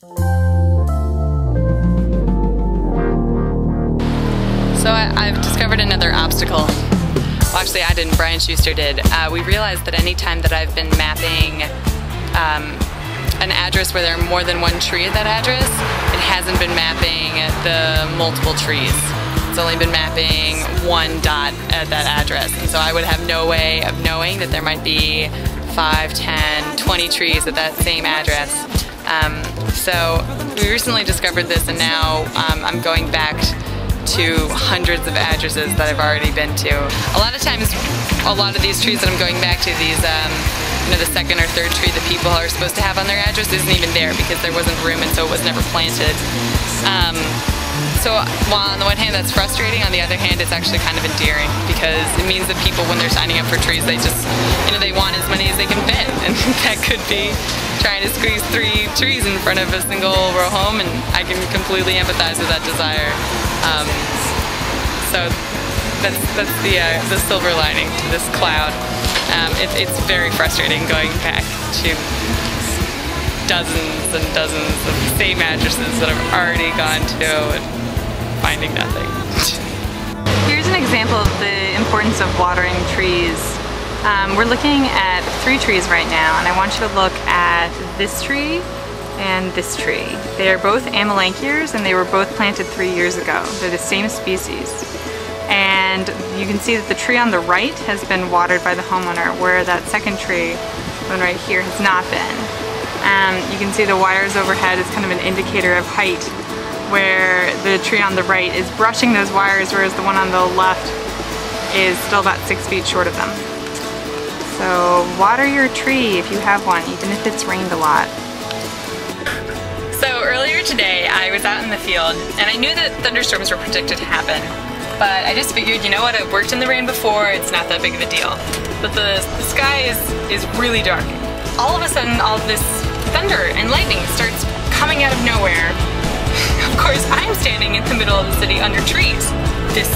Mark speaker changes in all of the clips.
Speaker 1: So I've discovered another obstacle. Well, actually I didn't, Brian Schuster did. We realized that any time that I've been mapping an address where there are more than one tree at that address, it hasn't been mapping the multiple trees. It's only been mapping one dot at that address. And so I would have no way of knowing that there might be 5, 10, 20 trees at that same address. So we recently discovered this, and now I'm going back to hundreds of addresses that I've already been to. A lot of times, a lot of these trees that I'm going back to, these, you know, the second or third tree that people are supposed to have on their address isn't even there because there wasn't room, and so it was never planted. So while on the one hand that's frustrating, on the other hand it's actually kind of endearing, because it means that people, when they're signing up for trees, they just, you know, they want as many as they can fit, and that could be trying to squeeze 3 trees in front of a single row home, and I can completely empathize with that desire. So that's the silver lining to this cloud. It's very frustrating going back to dozens and dozens of the same addresses that I've already gone to and finding nothing.
Speaker 2: Here's an example of the importance of watering trees. We're looking at 3 trees right now, and I want you to look at this tree and this tree. They are both amelanchiers, and they were both planted 3 years ago. They're the same species. And you can see that the tree on the right has been watered by the homeowner, where that second tree, the one right here, has not been. You can see the wires overhead is kind of an indicator of height, where the tree on the right is brushing those wires, whereas the one on the left is still about 6 feet short of them. So water your tree if you have one, even if it's rained a lot.
Speaker 1: So earlier today I was out in the field, and I knew that thunderstorms were predicted to happen, but I just figured, you know what, I've worked in the rain before, it's not that big of a deal. But the sky is really dark. All of a sudden, all of this thunder and lightning starts coming out of nowhere. Of course, I'm standing in the middle of the city under trees. This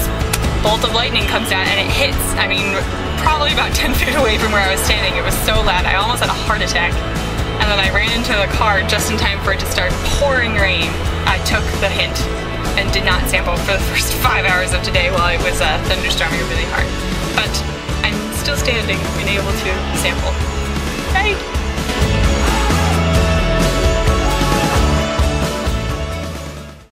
Speaker 1: bolt of lightning comes down and it hits, I mean, probably about 10 feet away from where I was standing. It was so loud, I almost had a heart attack. And then I ran into the car just in time for it to start pouring rain. I took the hint and did not sample for the first 5 hours of today while it was thunderstorming really hard. But I'm still standing and able to sample. Bye!